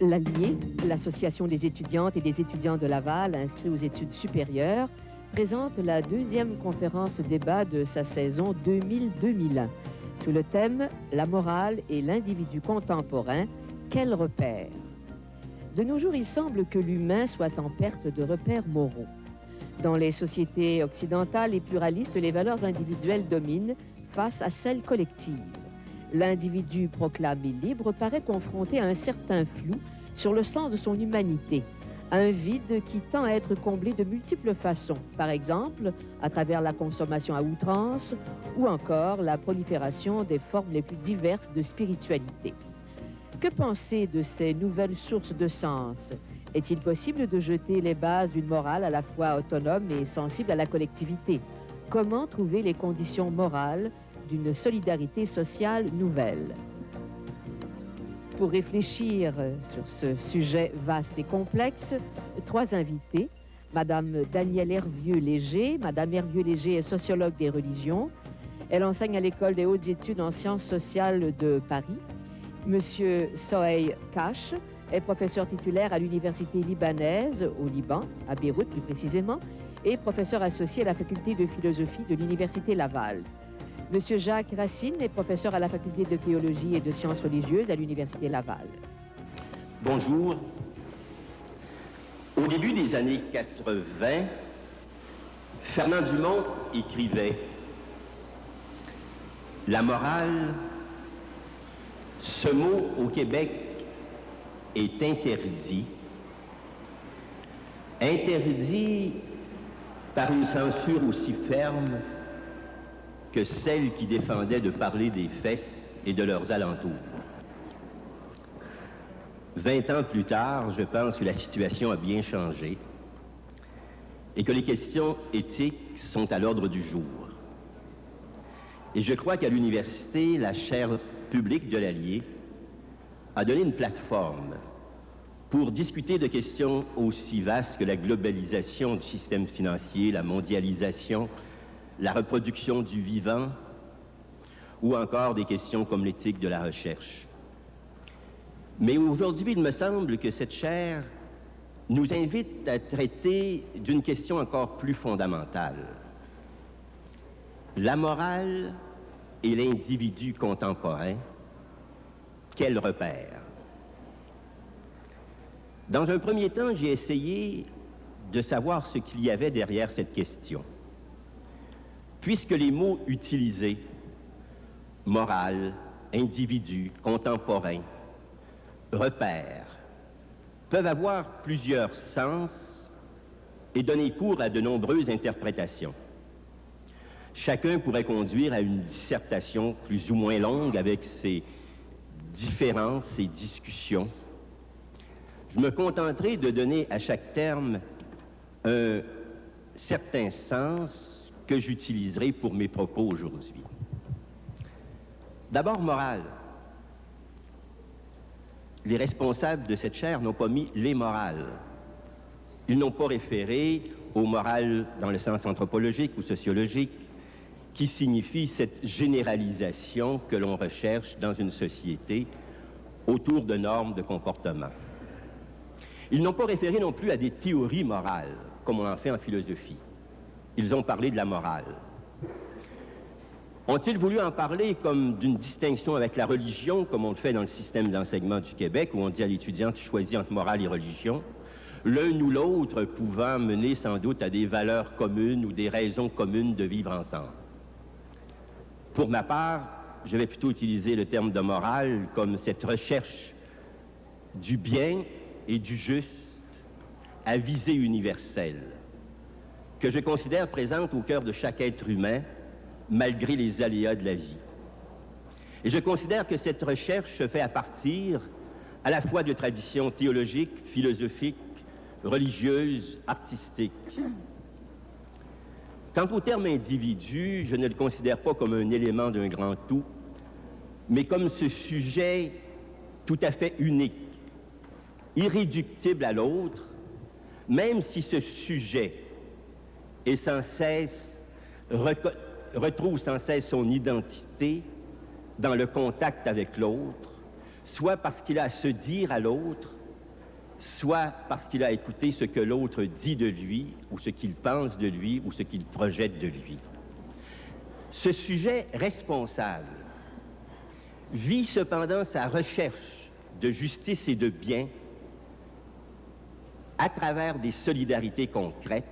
L'Allier, l'association des étudiantes et des étudiants de Laval inscrits aux études supérieures, présente la deuxième conférence débat de sa saison 2000-2001, sous le thème « La morale et l'individu contemporain, quel repère ?» De nos jours, il semble que l'humain soit en perte de repères moraux. Dans les sociétés occidentales et pluralistes, les valeurs individuelles dominent face à celles collectives. L'individu proclamé libre paraît confronté à un certain flou sur le sens de son humanité, à un vide qui tend à être comblé de multiples façons, par exemple à travers la consommation à outrance ou encore la prolifération des formes les plus diverses de spiritualité. Que penser de ces nouvelles sources de sens? Est-il possible de jeter les bases d'une morale à la fois autonome et sensible à la collectivité? Comment trouver les conditions morales d'une solidarité sociale nouvelle? Pour réfléchir sur ce sujet vaste et complexe, trois invités. Madame Danielle Hervieux-Léger. Madame Hervieux-Léger est sociologue des religions. Elle enseigne à l'École des hautes études en sciences sociales de Paris. Monsieur Soheil Kache est professeur titulaire à l'Université libanaise, au Liban, à Beyrouth plus précisément, et professeur associé à la faculté de philosophie de l'Université Laval. Monsieur Jacques Racine est professeur à la faculté de théologie et de sciences religieuses à l'Université Laval. Bonjour. Au début des années 80, Fernand Dumont écrivait « La morale, ce mot au Québec est interdit. Interdit par une censure aussi ferme que celle qui défendait de parler des fesses et de leurs alentours. » 20 ans plus tard, je pense que la situation a bien changé et que les questions éthiques sont à l'ordre du jour. Et je crois qu'à l'université, la chaire publique de l'Allier a donné une plateforme pour discuter de questions aussi vastes que la globalisation du système financier, la mondialisation, la reproduction du vivant, ou encore des questions comme l'éthique de la recherche. Mais aujourd'hui, il me semble que cette chaire nous invite à traiter d'une question encore plus fondamentale. La morale et l'individu contemporain, quel repère? Dans un premier temps, j'ai essayé de savoir ce qu'il y avait derrière cette question. Puisque les mots utilisés, morale, individu, contemporain, repère, peuvent avoir plusieurs sens et donner cours à de nombreuses interprétations. Chacun pourrait conduire à une dissertation plus ou moins longue avec ses différences, ses discussions. Je me contenterai de donner à chaque terme un certain sens que j'utiliserai pour mes propos aujourd'hui. D'abord, morale. Les responsables de cette chaire n'ont pas mis les morales. Ils n'ont pas référé aux morales dans le sens anthropologique ou sociologique, qui signifie cette généralisation que l'on recherche dans une société autour de normes de comportement. Ils n'ont pas référé non plus à des théories morales, comme on en fait en philosophie. Ils ont parlé de la morale. Ont-ils voulu en parler comme d'une distinction avec la religion, comme on le fait dans le système d'enseignement du Québec, où on dit à l'étudiant, tu choisis entre morale et religion, l'un ou l'autre pouvant mener sans doute à des valeurs communes ou des raisons communes de vivre ensemble? Pour ma part, je vais plutôt utiliser le terme de morale comme cette recherche du bien et du juste à visée universelle, que je considère présente au cœur de chaque être humain, malgré les aléas de la vie. Et je considère que cette recherche se fait à partir à la fois de traditions théologiques, philosophiques, religieuses, artistiques. Quant au terme individu, je ne le considère pas comme un élément d'un grand tout, mais comme ce sujet tout à fait unique, irréductible à l'autre, même si ce sujet est sans cesse, retrouve sans cesse son identité dans le contact avec l'autre, soit parce qu'il a à se dire à l'autre, soit parce qu'il a écouté ce que l'autre dit de lui, ou ce qu'il pense de lui, ou ce qu'il projette de lui. Ce sujet responsable vit cependant sa recherche de justice et de bien à travers des solidarités concrètes,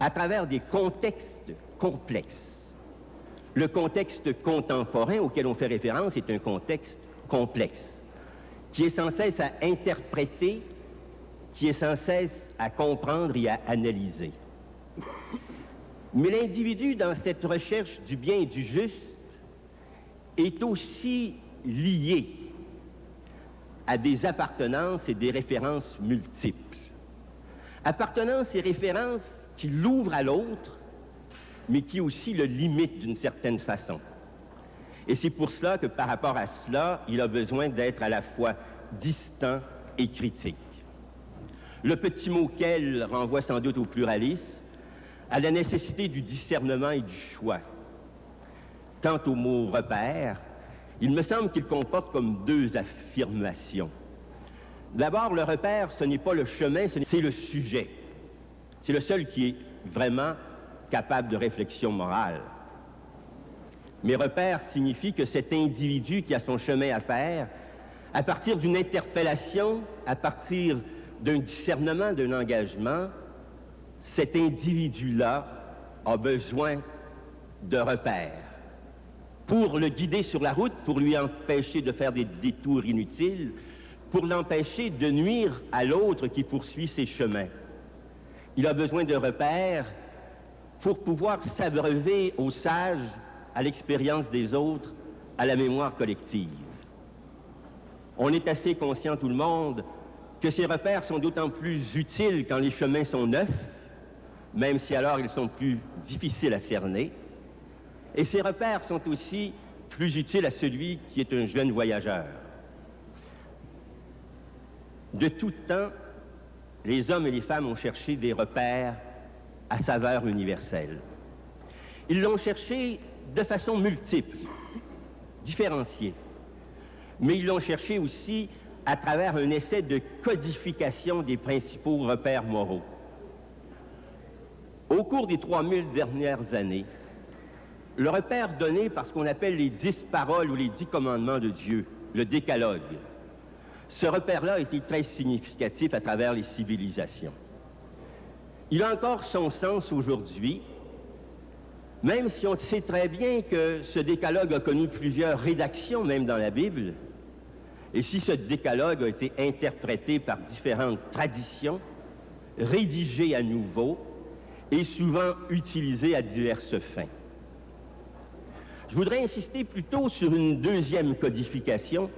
à travers des contextes complexes. Le contexte contemporain auquel on fait référence est un contexte complexe, qui est sans cesse à interpréter, qui est sans cesse à comprendre et à analyser. Mais l'individu, dans cette recherche du bien et du juste, est aussi lié à des appartenances et des références multiples. Appartenances et références qui l'ouvrent à l'autre, mais qui aussi le limitent d'une certaine façon. Et c'est pour cela que par rapport à cela, il a besoin d'être à la fois distant et critique. Le petit mot « quel » renvoie sans doute au pluralisme, à la nécessité du discernement et du choix. Quant au mot « repère », il me semble qu'il comporte comme deux affirmations. D'abord, le repère, ce n'est pas le chemin, c'est le sujet. C'est le seul qui est vraiment capable de réflexion morale. Mais repère signifie que cet individu qui a son chemin à faire, à partir d'une interpellation, à partir d'un discernement, d'un engagement, cet individu-là a besoin de repères pour le guider sur la route, pour lui empêcher de faire des détours inutiles, pour l'empêcher de nuire à l'autre qui poursuit ses chemins. Il a besoin de repères pour pouvoir s'abreuver aux sages, à l'expérience des autres, à la mémoire collective. On est assez conscient, tout le monde, que ces repères sont d'autant plus utiles quand les chemins sont neufs, même si alors ils sont plus difficiles à cerner. Et ces repères sont aussi plus utiles à celui qui est un jeune voyageur. De tout temps, les hommes et les femmes ont cherché des repères à saveur universelle. Ils l'ont cherché de façon multiple, différenciée, mais ils l'ont cherché aussi à travers un essai de codification des principaux repères moraux. Au cours des 3000 dernières années, le repère donné par ce qu'on appelle les 10 paroles ou les 10 commandements de Dieu, le décalogue, ce repère-là a été très significatif à travers les civilisations. Il a encore son sens aujourd'hui, même si on sait très bien que ce décalogue a connu plusieurs rédactions, même dans la Bible, et si ce décalogue a été interprété par différentes traditions, rédigé à nouveau et souvent utilisé à diverses fins. Je voudrais insister plutôt sur une deuxième codification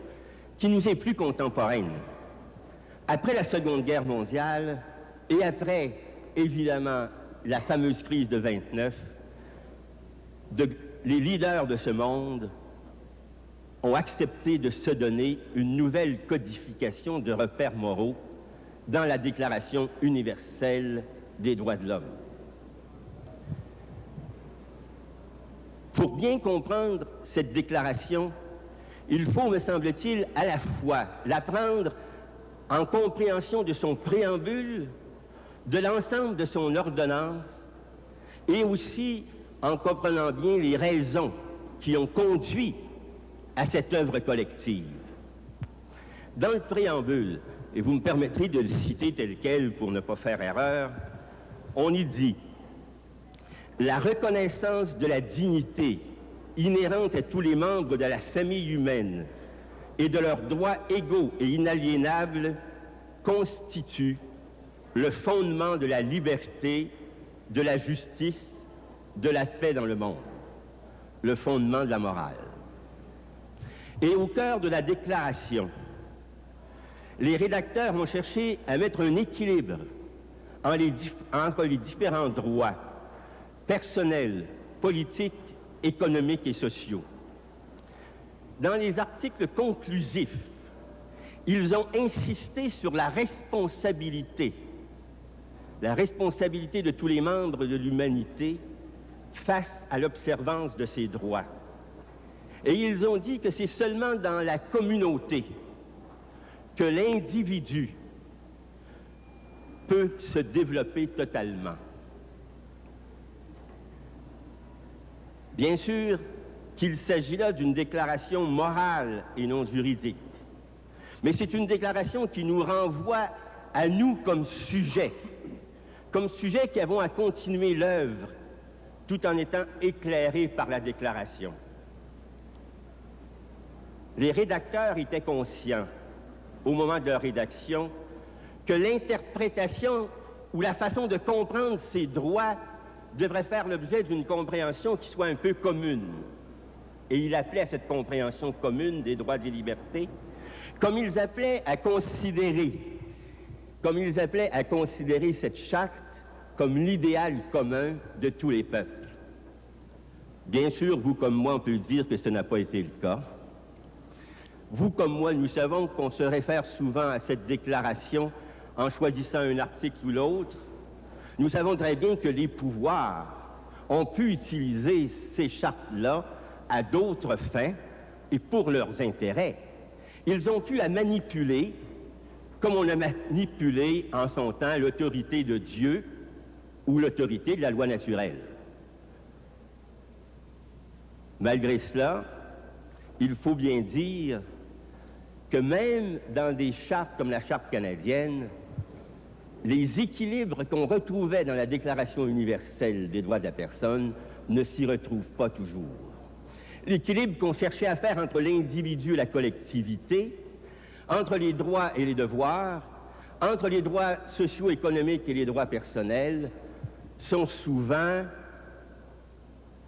qui nous est plus contemporaine. Après la Seconde Guerre mondiale et après, évidemment, la fameuse crise de 29, les leaders de ce monde ont accepté de se donner une nouvelle codification de repères moraux dans la Déclaration universelle des droits de l'homme. Pour bien comprendre cette déclaration, il faut, me semble-t-il, à la fois la prendre en compréhension de son préambule, de l'ensemble de son ordonnance, et aussi en comprenant bien les raisons qui ont conduit à cette œuvre collective. Dans le préambule, et vous me permettrez de le citer tel quel pour ne pas faire erreur, on y dit « La reconnaissance de la dignité inhérente à tous les membres de la famille humaine et de leurs droits égaux et inaliénables constitue le fondement de la liberté, de la justice, de la paix dans le monde, le fondement de la morale. » Et au cœur de la déclaration, les rédacteurs ont cherché à mettre un équilibre entre les différents droits personnels, politiques, économiques et sociaux. Dans les articles conclusifs, ils ont insisté sur la responsabilité de tous les membres de l'humanité face à l'observance de ces droits. Et ils ont dit que c'est seulement dans la communauté que l'individu peut se développer totalement. Bien sûr qu'il s'agit là d'une déclaration morale et non juridique, mais c'est une déclaration qui nous renvoie à nous comme sujets qui avons à continuer l'œuvre tout en étant éclairés par la déclaration. Les rédacteurs étaient conscients, au moment de leur rédaction, que l'interprétation ou la façon de comprendre ces droits devrait faire l'objet d'une compréhension qui soit un peu commune. Et il appelait à cette compréhension commune des droits et libertés, comme ils appelaient à considérer cette charte comme l'idéal commun de tous les peuples. Bien sûr, vous comme moi, on peut dire que ce n'a pas été le cas. Vous comme moi, nous savons qu'on se réfère souvent à cette déclaration en choisissant un article ou l'autre. Nous savons très bien que les pouvoirs ont pu utiliser ces chartes-là à d'autres fins et pour leurs intérêts. Ils ont pu la manipuler comme on a manipulé en son temps l'autorité de Dieu ou l'autorité de la loi naturelle. Malgré cela, il faut bien dire que même dans des chartes comme la Charte canadienne, les équilibres qu'on retrouvait dans la Déclaration universelle des droits de la personne ne s'y retrouvent pas toujours. L'équilibre qu'on cherchait à faire entre l'individu et la collectivité, entre les droits et les devoirs, entre les droits socio-économiques et les droits personnels, sont souvent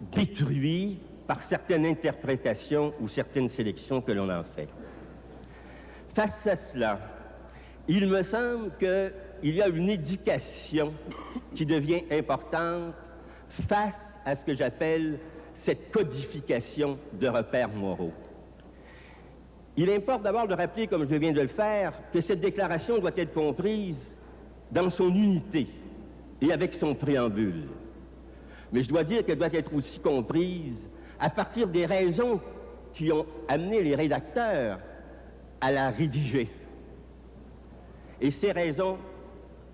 détruits par certaines interprétations ou certaines sélections que l'on en fait. Face à cela, il me semble qu'il y a une éducation qui devient importante face à ce que j'appelle cette codification de repères moraux. Il importe d'abord de rappeler, comme je viens de le faire, que cette déclaration doit être comprise dans son unité et avec son préambule. Mais je dois dire qu'elle doit être aussi comprise à partir des raisons qui ont amené les rédacteurs à la rédiger. Et ces raisons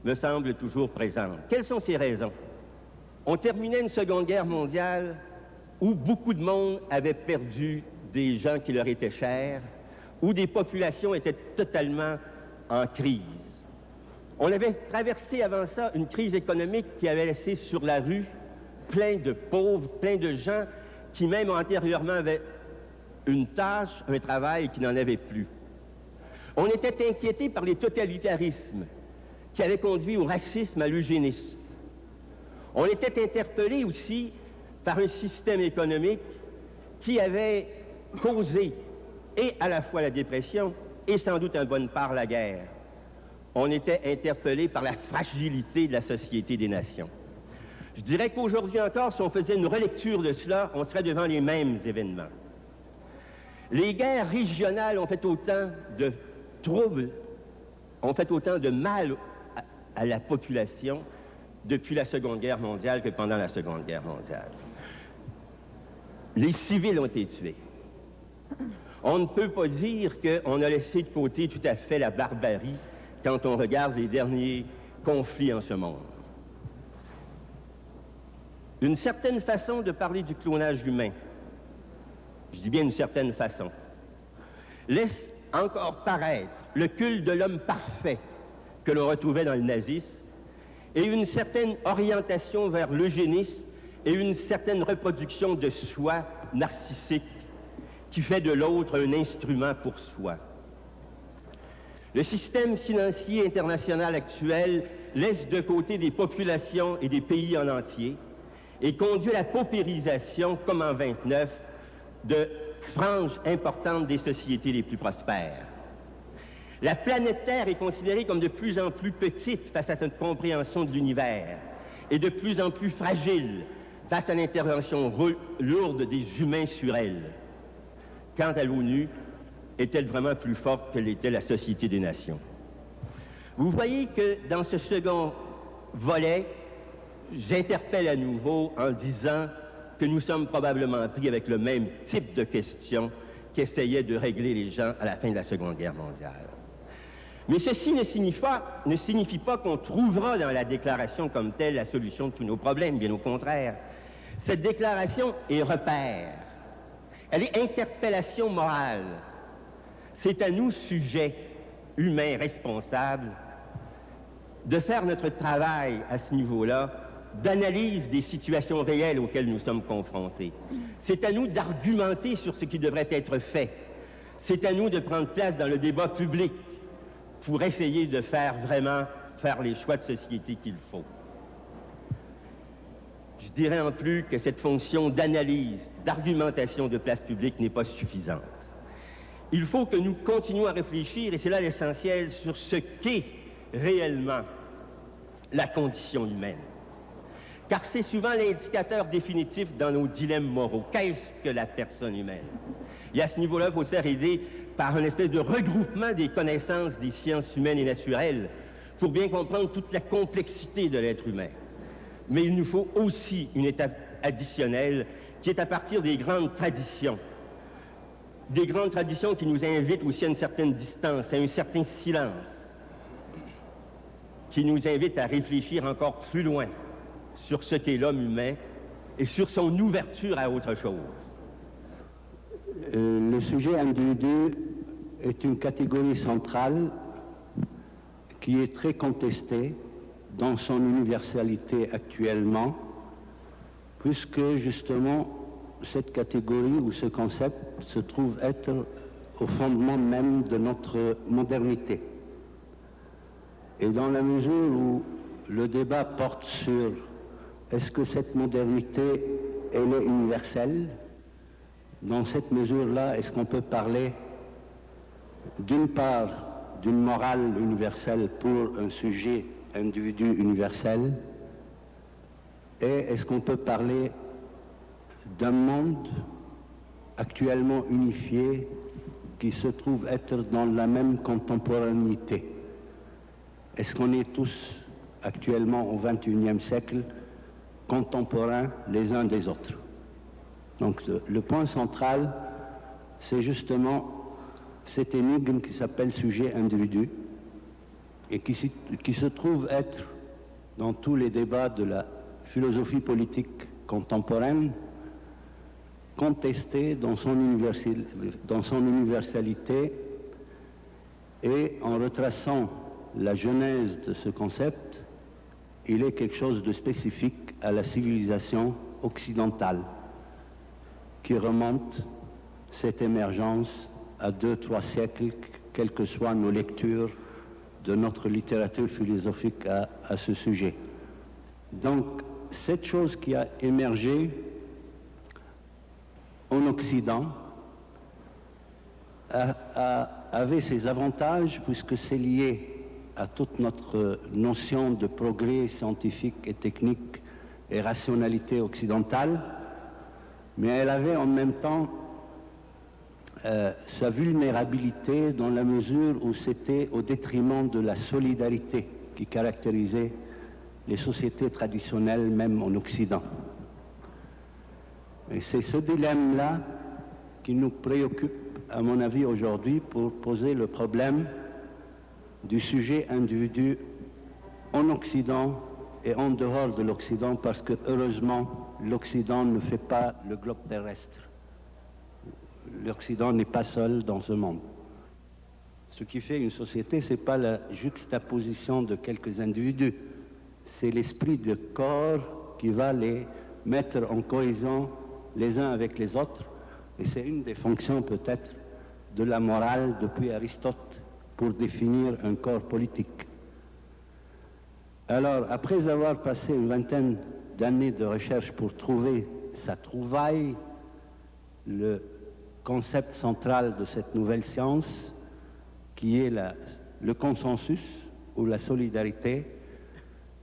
me semblent toujours présentes. Quelles sont ces raisons? On terminait une Seconde Guerre mondiale où beaucoup de monde avait perdu des gens qui leur étaient chers, où des populations étaient totalement en crise. On avait traversé avant ça une crise économique qui avait laissé sur la rue plein de pauvres, plein de gens qui même antérieurement avaient une tâche, un travail et qui n'en avaient plus. On était inquiété par les totalitarismes qui avaient conduit au racisme, à l'eugénisme. On était interpellé aussi par un système économique qui avait causé et à la fois la dépression et sans doute en bonne part la guerre. On était interpellé par la fragilité de la société des nations. Je dirais qu'aujourd'hui encore, si on faisait une relecture de cela, on serait devant les mêmes événements. Les guerres régionales ont fait autant de troubles, ont fait autant de mal à la population depuis la Seconde Guerre mondiale que pendant la Seconde Guerre mondiale. Les civils ont été tués. On ne peut pas dire qu'on a laissé de côté tout à fait la barbarie quand on regarde les derniers conflits en ce monde. Une certaine façon de parler du clonage humain, je dis bien une certaine façon, laisse encore paraître le culte de l'homme parfait que l'on retrouvait dans le nazisme et une certaine orientation vers l'eugénisme et une certaine reproduction de soi narcissique qui fait de l'autre un instrument pour soi. Le système financier international actuel laisse de côté des populations et des pays en entier et conduit à la paupérisation, comme en 29, de franges importantes des sociétés les plus prospères. La planète Terre est considérée comme de plus en plus petite face à cette compréhension de l'univers et de plus en plus fragile face à l'intervention lourde des humains sur elle. Quant à l'ONU, est-elle vraiment plus forte que l'était la Société des Nations? Vous voyez que dans ce second volet, j'interpelle à nouveau en disant que nous sommes probablement pris avec le même type de questions qu'essayaient de régler les gens à la fin de la Seconde Guerre mondiale. Mais ceci ne signifie pas qu'on trouvera dans la déclaration comme telle la solution de tous nos problèmes, bien au contraire. Cette déclaration est repère. Elle est interpellation morale. C'est à nous, sujets humains responsables, de faire notre travail à ce niveau-là, d'analyse des situations réelles auxquelles nous sommes confrontés. C'est à nous d'argumenter sur ce qui devrait être fait. C'est à nous de prendre place dans le débat public pour essayer de faire les choix de société qu'il faut. Je dirais en plus que cette fonction d'analyse, d'argumentation de place publique n'est pas suffisante. Il faut que nous continuions à réfléchir, et c'est là l'essentiel, sur ce qu'est réellement la condition humaine. Car c'est souvent l'indicateur définitif dans nos dilemmes moraux. Qu'est-ce que la personne humaine? Et à ce niveau-là, il faut se faire aider par une espèce de regroupement des connaissances des sciences humaines et naturelles pour bien comprendre toute la complexité de l'être humain. Mais il nous faut aussi une étape additionnelle qui est à partir des grandes traditions qui nous invitent aussi à une certaine distance, à un certain silence, qui nous invitent à réfléchir encore plus loin sur ce qu'est l'homme humain et sur son ouverture à autre chose. Le sujet individu est une catégorie centrale qui est très contestée dans son universalité actuellement, puisque justement cette catégorie ou ce concept se trouve être au fondement même de notre modernité. Et dans la mesure où le débat porte sur est-ce que cette modernité, elle est universelle? Dans cette mesure-là, est-ce qu'on peut parler d'une part d'une morale universelle pour un sujet individu universel, et est-ce qu'on peut parler d'un monde actuellement unifié qui se trouve être dans la même contemporanéité? Est-ce qu'on est tous actuellement au XXIe siècle contemporains les uns des autres? Donc le point central, c'est justement cette énigme qui s'appelle sujet individu et qui se trouve être dans tous les débats de la philosophie politique contemporaine contestée dans son universalité, et en retraçant la genèse de ce concept, il est quelque chose de spécifique à la civilisation occidentale qui remonte cette émergence à 2-3 siècles, quelles que soient nos lectures de notre littérature philosophique à ce sujet. Donc, cette chose qui a émergé en Occident avait ses avantages, puisque c'est lié à toute notre notion de progrès scientifique et technique et rationalité occidentale, mais elle avait en même temps sa vulnérabilité dans la mesure où c'était au détriment de la solidarité qui caractérisait les sociétés traditionnelles, même en Occident. Et c'est ce dilemme-là qui nous préoccupe, à mon avis, aujourd'hui, pour poser le problème du sujet individu en Occident et en dehors de l'Occident, parce que, heureusement, l'Occident ne fait pas le globe terrestre. L'Occident n'est pas seul dans ce monde. Ce qui fait une société, ce n'est pas la juxtaposition de quelques individus, c'est l'esprit de corps qui va les mettre en cohésion les uns avec les autres, et c'est une des fonctions peut-être de la morale depuis Aristote pour définir un corps politique. Alors, après avoir passé une vingtaine d'années de recherche pour trouver sa trouvaille, le concept central de cette nouvelle science, qui est le consensus ou la solidarité,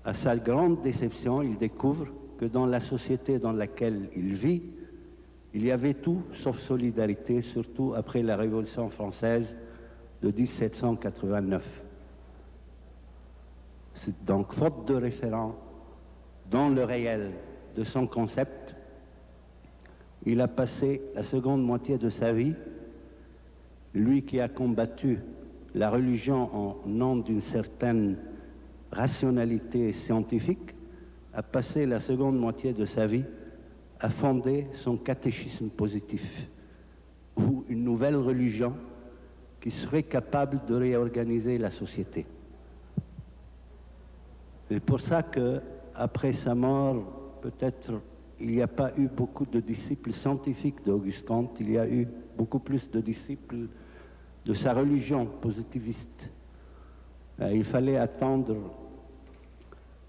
à sa grande déception, il découvre que dans la société dans laquelle il vit, il y avait tout sauf solidarité, surtout après la Révolution française de 1789. C'est donc, faute de référent dans le réel de son concept, il a passé la seconde moitié de sa vie, lui qui a combattu la religion en nom d'une certaine rationalité scientifique, a passé la seconde moitié de sa vie à fonder son catéchisme positif, ou une nouvelle religion qui serait capable de réorganiser la société. C'est pour ça qu'après sa mort, peut-être il n'y a pas eu beaucoup de disciples scientifiques d'Auguste Comte, il y a eu beaucoup plus de disciples de sa religion positiviste. Il fallait attendre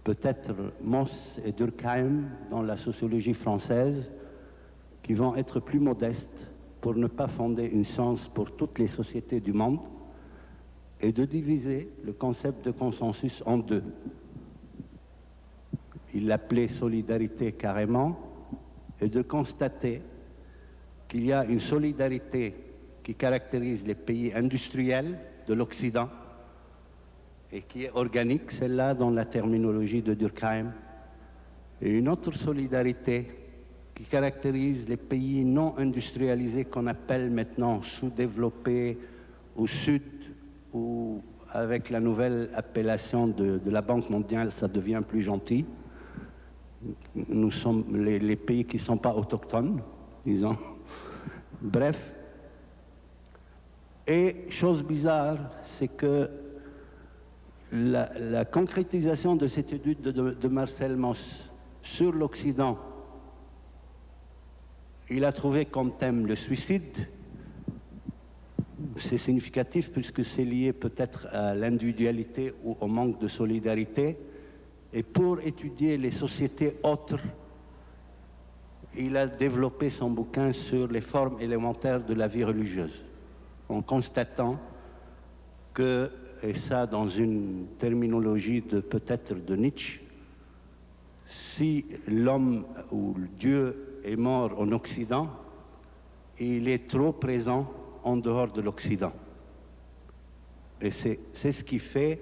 peut-être Moss et Durkheim dans la sociologie française, qui vont être plus modestes pour ne pas fonder une science pour toutes les sociétés du monde et de diviser le concept de consensus en deux. Il l'appelait solidarité carrément, et de constater qu'il y a une solidarité qui caractérise les pays industriels de l'Occident et qui est organique, celle-là dans la terminologie de Durkheim, et une autre solidarité qui caractérise les pays non industrialisés qu'on appelle maintenant sous-développés au sud, ou avec la nouvelle appellation de la Banque mondiale, ça devient plus gentil. Nous sommes les pays qui ne sont pas autochtones, disons. Bref. Et chose bizarre, c'est que la concrétisation de cette étude de Marcel Mauss sur l'Occident, il a trouvé comme thème le suicide. C'est significatif puisque c'est lié peut-être à l'individualité ou au manque de solidarité. Et pour étudier les sociétés autres, il a développé son bouquin sur les formes élémentaires de la vie religieuse, en constatant que, et ça dans une terminologie peut-être de Nietzsche, si l'homme ou Dieu est mort en Occident, il est trop présent en dehors de l'Occident. Et c'est ce qui fait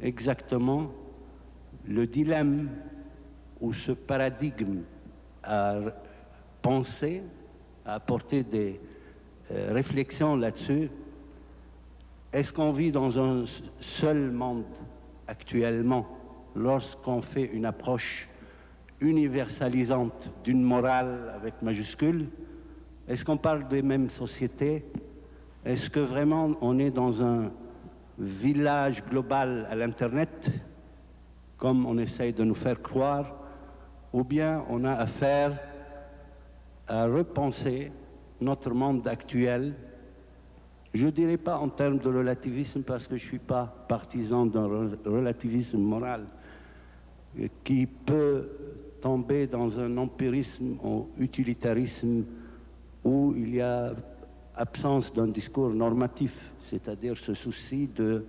exactement le dilemme ou ce paradigme à penser, à apporter des réflexions là-dessus. Est-ce qu'on vit dans un seul monde actuellement lorsqu'on fait une approche universalisante d'une morale avec majuscule? Est-ce qu'on parle des mêmes sociétés? Est-ce que vraiment on est dans un village global à l'Internet, comme on essaye de nous faire croire, ou bien on a affaire à repenser notre monde actuel? Je ne dirais pas en termes de relativisme, parce que je ne suis pas partisan d'un relativisme moral qui peut tomber dans un empirisme ou utilitarisme où il y a absence d'un discours normatif, c'est-à-dire ce souci de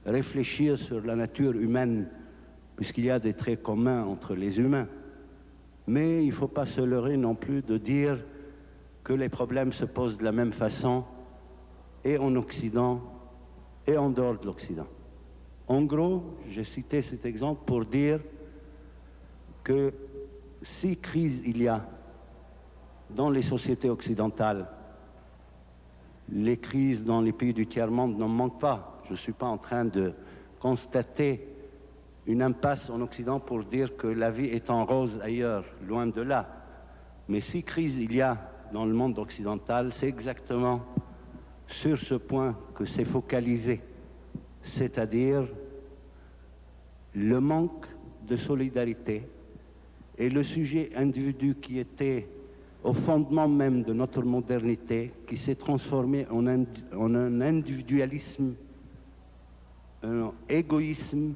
réfléchir sur la nature humaine, puisqu'il y a des traits communs entre les humains. Mais il ne faut pas se leurrer non plus de dire que les problèmes se posent de la même façon et en Occident et en dehors de l'Occident. En gros, j'ai cité cet exemple pour dire que si crise il y a dans les sociétés occidentales, les crises dans les pays du tiers-monde n'en manquent pas. Je ne suis pas en train de constater une impasse en Occident pour dire que la vie est en rose ailleurs, loin de là. Mais si crise il y a dans le monde occidental, c'est exactement sur ce point que c'est focalisé, c'est-à-dire le manque de solidarité et le sujet individu qui était au fondement même de notre modernité, qui s'est transformé en un individualisme, un égoïsme,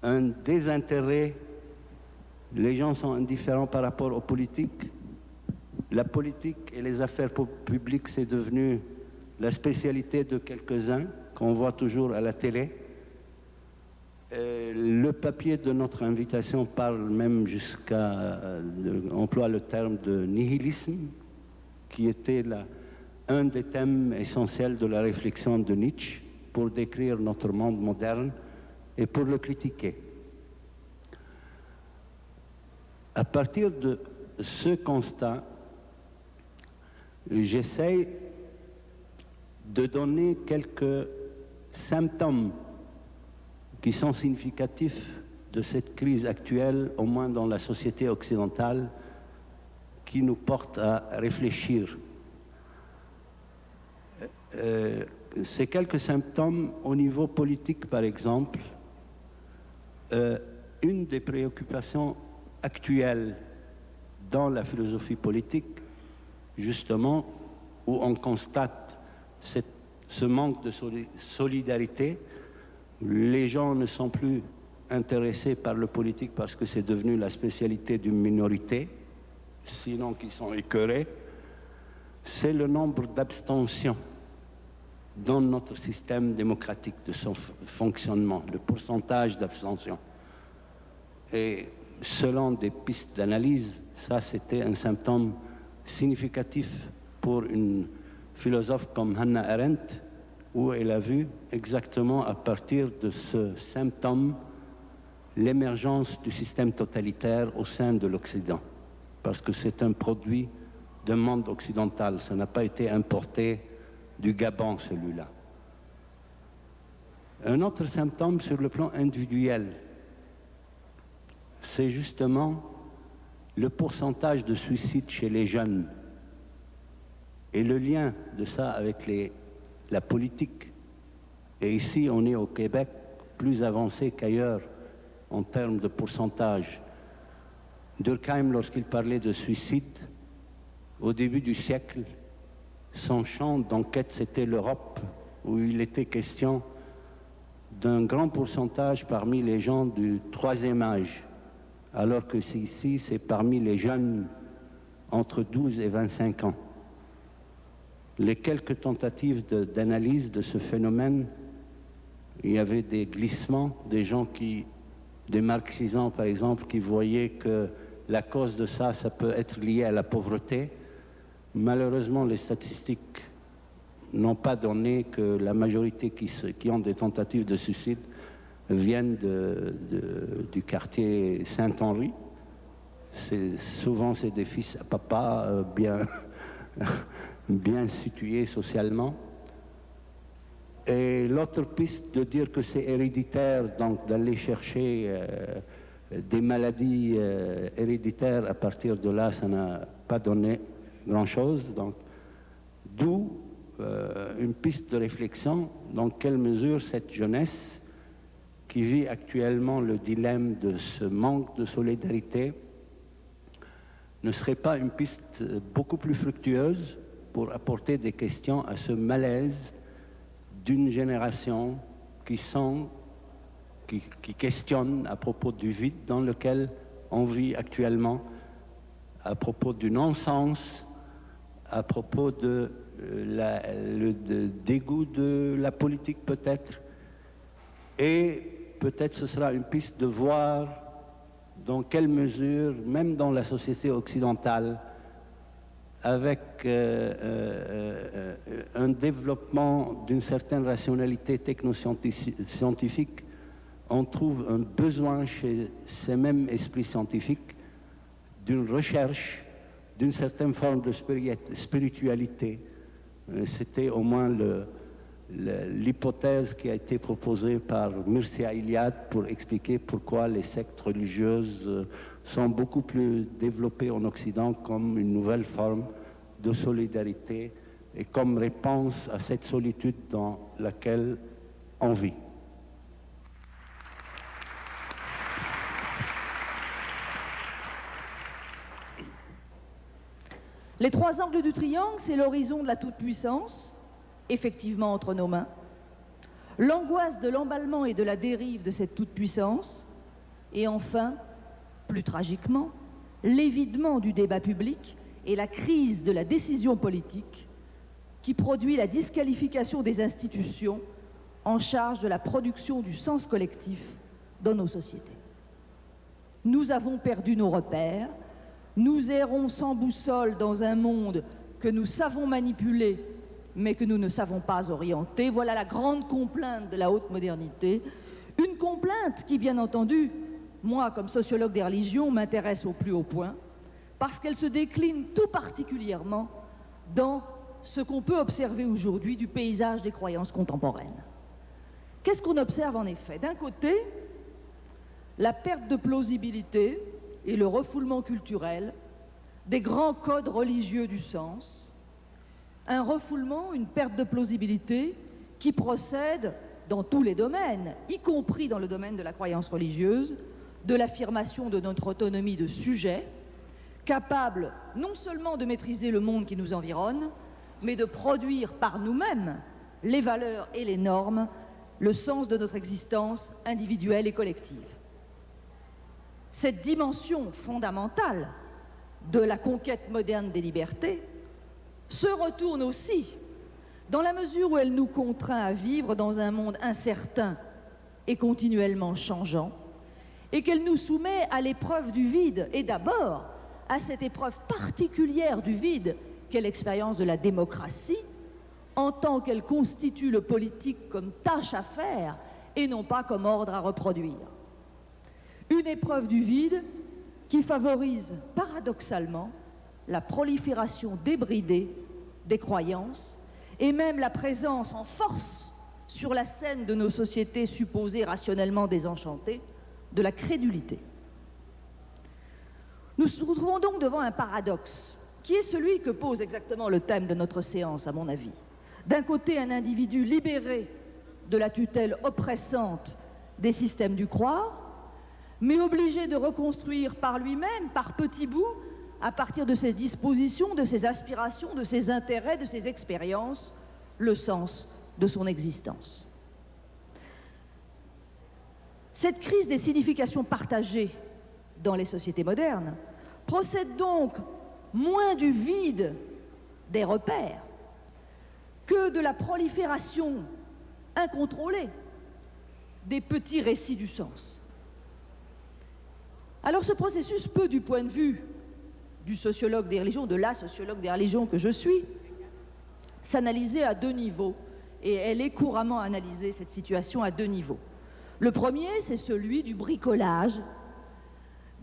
un désintérêt. Les gens sont indifférents par rapport aux politiques. La politique et les affaires publiques, c'est devenu la spécialité de quelques-uns, qu'on voit toujours à la télé. Le papier de notre invitation parle même emploie le terme de nihilisme, qui était un des thèmes essentiels de la réflexion de Nietzsche pour décrire notre monde moderne et pour le critiquer. À partir de ce constat, j'essaye de donner quelques symptômes qui sont significatifs de cette crise actuelle, au moins dans la société occidentale, qui nous portent à réfléchir. Ces quelques symptômes au niveau politique, par exemple, une des préoccupations actuelles dans la philosophie politique, justement, où on constate ce manque de solidarité. Les gens ne sont plus intéressés par le politique parce que c'est devenu la spécialité d'une minorité, sinon qu'ils sont écœurés. C'est le nombre d'abstentions dans notre système démocratique, de son fonctionnement, le pourcentage d'abstention. Et selon des pistes d'analyse, ça c'était un symptôme significatif pour une philosophe comme Hannah Arendt, où elle a vu exactement à partir de ce symptôme l'émergence du système totalitaire au sein de l'Occident. Parce que c'est un produit d'un monde occidental, ça n'a pas été importé du Gabon, celui-là. Un autre symptôme sur le plan individuel, c'est justement le pourcentage de suicides chez les jeunes et le lien de ça avec la politique. Et ici, on est au Québec plus avancé qu'ailleurs en termes de pourcentage. Durkheim, lorsqu'il parlait de suicide, au début du siècle, son champ d'enquête, c'était l'Europe, où il était question d'un grand pourcentage parmi les gens du troisième âge, alors que ici, c'est parmi les jeunes entre 12 et 25 ans. Les quelques tentatives d'analyse de ce phénomène, il y avait des glissements, des marxisants par exemple, qui voyaient que la cause de ça peut être lié à la pauvreté. Malheureusement, les statistiques n'ont pas donné que la majorité qui ont des tentatives de suicide viennent du quartier Saint-Henri. Souvent, c'est des fils à papa bien situés socialement. Et l'autre piste de dire que c'est héréditaire, donc d'aller chercher des maladies héréditaires, à partir de là, ça n'a pas donné grand-chose. Donc, d'où une piste de réflexion, dans quelle mesure cette jeunesse qui vit actuellement le dilemme de ce manque de solidarité ne serait pas une piste beaucoup plus fructueuse pour apporter des questions à ce malaise d'une génération qui questionne à propos du vide dans lequel on vit actuellement, à propos du non-sens, à propos de dégoût de la politique peut-être, et peut-être ce sera une piste de voir dans quelle mesure, même dans la société occidentale, avec un développement d'une certaine rationalité technoscientifique, on trouve un besoin chez ces mêmes esprits scientifiques d'une recherche d'une certaine forme de spiritualité. C'était au moins l'hypothèse qui a été proposée par Mircea Eliade pour expliquer pourquoi les sectes religieuses sont beaucoup plus développées en Occident comme une nouvelle forme de solidarité et comme réponse à cette solitude dans laquelle on vit. Les trois angles du triangle, c'est l'horizon de la toute-puissance, effectivement entre nos mains, l'angoisse de l'emballement et de la dérive de cette toute-puissance, et enfin, plus tragiquement, l'évidement du débat public et la crise de la décision politique qui produit la disqualification des institutions en charge de la production du sens collectif dans nos sociétés. Nous avons perdu nos repères, nous errons sans boussole dans un monde que nous savons manipuler, mais que nous ne savons pas orienter. Voilà la grande complainte de la haute modernité, une complainte qui, bien entendu, moi, comme sociologue des religions, m'intéresse au plus haut point, parce qu'elle se décline tout particulièrement dans ce qu'on peut observer aujourd'hui du paysage des croyances contemporaines. Qu'est-ce qu'on observe en effet? D'un côté, la perte de plausibilité et le refoulement culturel des grands codes religieux du sens, un refoulement, une perte de plausibilité qui procède dans tous les domaines, y compris dans le domaine de la croyance religieuse, de l'affirmation de notre autonomie de sujet, capable non seulement de maîtriser le monde qui nous environne, mais de produire par nous-mêmes les valeurs et les normes, le sens de notre existence individuelle et collective. Cette dimension fondamentale de la conquête moderne des libertés se retourne aussi dans la mesure où elle nous contraint à vivre dans un monde incertain et continuellement changeant, et qu'elle nous soumet à l'épreuve du vide, et d'abord à cette épreuve particulière du vide qu'est l'expérience de la démocratie, en tant qu'elle constitue le politique comme tâche à faire et non pas comme ordre à reproduire. Une épreuve du vide qui favorise paradoxalement la prolifération débridée des croyances et même la présence en force sur la scène de nos sociétés supposées rationnellement désenchantées de la crédulité. Nous nous trouvons donc devant un paradoxe qui est celui que pose exactement le thème de notre séance, à mon avis. D'un côté, un individu libéré de la tutelle oppressante des systèmes du croire, mais obligé de reconstruire par lui-même, par petits bouts, à partir de ses dispositions, de ses aspirations, de ses intérêts, de ses expériences, le sens de son existence. Cette crise des significations partagées dans les sociétés modernes procède donc moins du vide des repères que de la prolifération incontrôlée des petits récits du sens. Alors ce processus peut, du point de vue du sociologue des religions, de la sociologue des religions que je suis, s'analyser à deux niveaux, et elle est couramment analysée, cette situation, à deux niveaux. Le premier, c'est celui du bricolage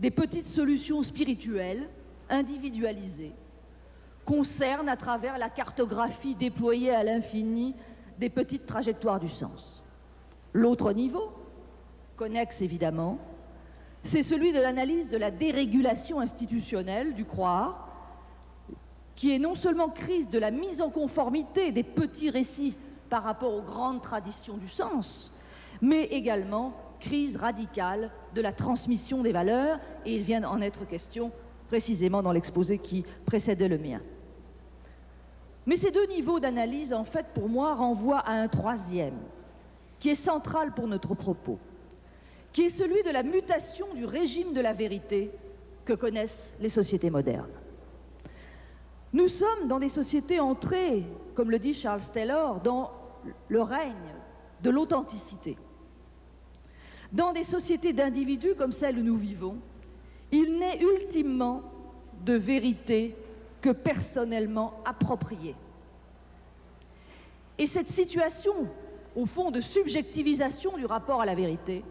des petites solutions spirituelles, individualisées, concerne à travers la cartographie déployée à l'infini des petites trajectoires du sens. L'autre niveau, connexe évidemment, c'est celui de l'analyse de la dérégulation institutionnelle du croire, qui est non seulement crise de la mise en conformité des petits récits par rapport aux grandes traditions du sens, mais également crise radicale de la transmission des valeurs, et il vient d'en être question précisément dans l'exposé qui précédait le mien. Mais ces deux niveaux d'analyse, en fait, pour moi, renvoient à un troisième, qui est central pour notre propos, qui est celui de la mutation du régime de la vérité que connaissent les sociétés modernes. Nous sommes dans des sociétés entrées, comme le dit Charles Taylor, dans le règne de l'authenticité. Dans des sociétés d'individus comme celle où nous vivons, il n'est ultimement de vérité que personnellement appropriée. Et cette situation, au fond, de subjectivisation du rapport à la vérité,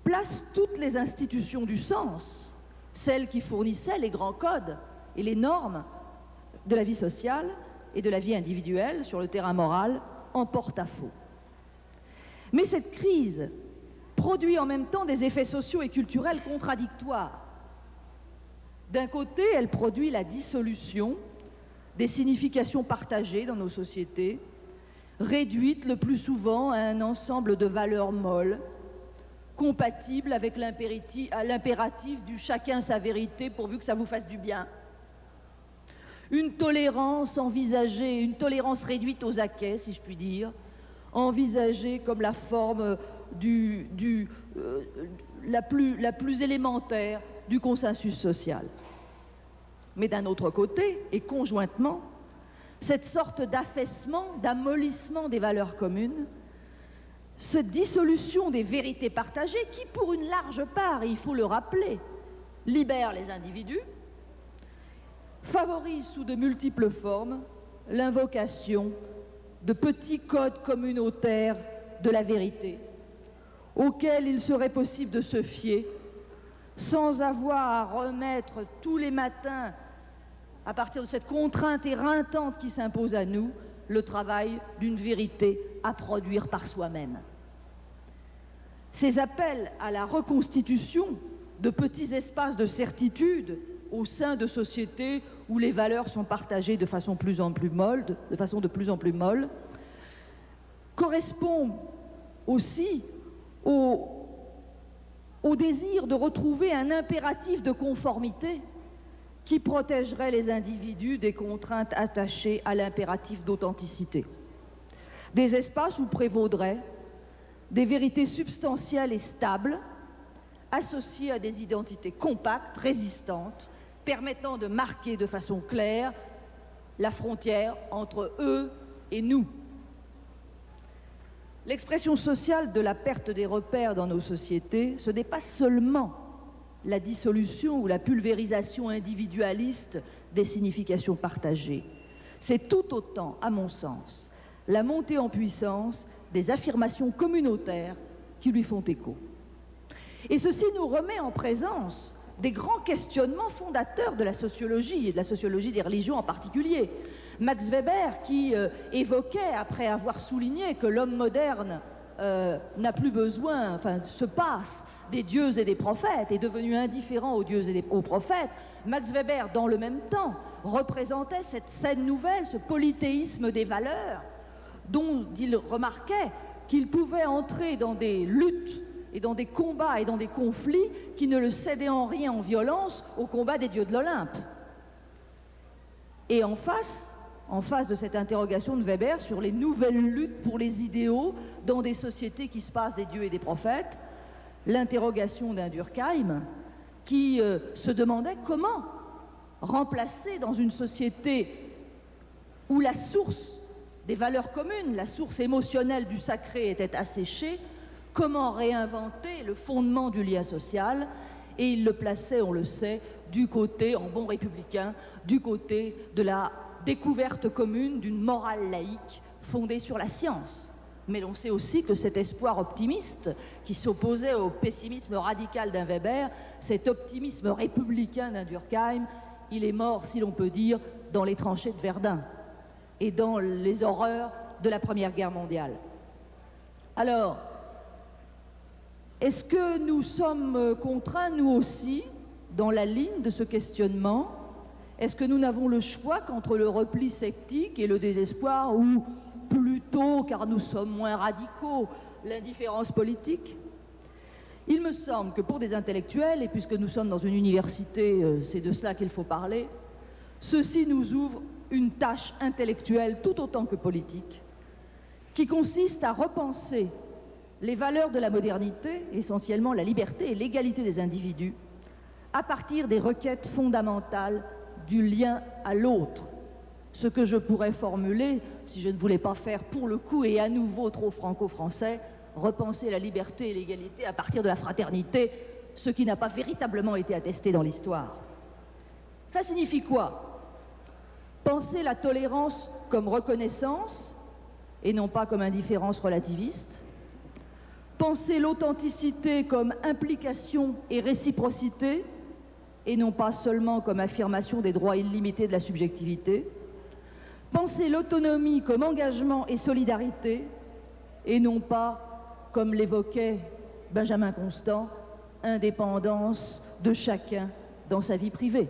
place toutes les institutions du sens, celles qui fournissaient les grands codes et les normes de la vie sociale et de la vie individuelle sur le terrain moral, en porte-à-faux. Mais cette crise produit en même temps des effets sociaux et culturels contradictoires. D'un côté, elle produit la dissolution des significations partagées dans nos sociétés, réduites le plus souvent à un ensemble de valeurs molles, compatibles avec l'impératif du chacun sa vérité pourvu que ça vous fasse du bien. Une tolérance envisagée, une tolérance réduite aux acquêts, si je puis dire, envisagée comme la forme la plus élémentaire du consensus social. Mais d'un autre côté, et conjointement, cette sorte d'affaissement, d'amollissement des valeurs communes, cette dissolution des vérités partagées qui, pour une large part, et il faut le rappeler, libère les individus, favorise sous de multiples formes l'invocation de petits codes communautaires de la vérité, auxquels il serait possible de se fier sans avoir à remettre tous les matins, à partir de cette contrainte éreintante qui s'impose à nous, le travail d'une vérité à produire par soi-même. Ces appels à la reconstitution de petits espaces de certitude au sein de sociétés où les valeurs sont partagées de façon de plus en plus molle, correspondent aussi au désir de retrouver un impératif de conformité qui protégerait les individus des contraintes attachées à l'impératif d'authenticité. Des espaces où prévaudraient des vérités substantielles et stables, associées à des identités compactes, résistantes, permettant de marquer de façon claire la frontière entre eux et nous. L'expression sociale de la perte des repères dans nos sociétés, ce n'est pas seulement la dissolution ou la pulvérisation individualiste des significations partagées. C'est tout autant, à mon sens, la montée en puissance des affirmations communautaires qui lui font écho. Et ceci nous remet en présence des grands questionnements fondateurs de la sociologie, et de la sociologie des religions en particulier. Max Weber qui évoquait, après avoir souligné que l'homme moderne n'a plus besoin, enfin se passe des dieux et des prophètes, est devenu indifférent aux dieux et aux prophètes, Max Weber, dans le même temps, représentait cette scène nouvelle, ce polythéisme des valeurs, dont il remarquait qu'il pouvait entrer dans des luttes et dans des combats et dans des conflits qui ne le cédaient en rien en violence au combat des dieux de l'Olympe. Et en face de cette interrogation de Weber sur les nouvelles luttes pour les idéaux dans des sociétés qui se passent des dieux et des prophètes, l'interrogation d'un Durkheim qui se demandait comment remplacer dans une société où la source des valeurs communes, la source émotionnelle du sacré était asséchée, comment réinventer le fondement du lien social, et il le plaçait, on le sait, du côté, en bon républicain, du côté de la découverte commune d'une morale laïque fondée sur la science. Mais l'on sait aussi que cet espoir optimiste, qui s'opposait au pessimisme radical d'un Weber, cet optimisme républicain d'un Durkheim, il est mort, si l'on peut dire, dans les tranchées de Verdun et dans les horreurs de la Première Guerre mondiale. Alors, est-ce que nous sommes contraints, nous aussi, dans la ligne de ce questionnement? Est-ce que nous n'avons le choix qu'entre le repli sectique et le désespoir, ou plutôt, car nous sommes moins radicaux, l'indifférence politique? Il me semble que pour des intellectuels, et puisque nous sommes dans une université, c'est de cela qu'il faut parler, ceci nous ouvre une tâche intellectuelle tout autant que politique, qui consiste à repenser les valeurs de la modernité, essentiellement la liberté et l'égalité des individus, à partir des requêtes fondamentales du lien à l'autre. Ce que je pourrais formuler, si je ne voulais pas faire pour le coup et à nouveau trop franco-français, repenser la liberté et l'égalité à partir de la fraternité, ce qui n'a pas véritablement été attesté dans l'histoire. Ça signifie quoi? Penser la tolérance comme reconnaissance et non pas comme indifférence relativiste. Penser l'authenticité comme implication et réciprocité et non pas seulement comme affirmation des droits illimités de la subjectivité. Penser l'autonomie comme engagement et solidarité et non pas, comme l'évoquait Benjamin Constant, indépendance de chacun dans sa vie privée.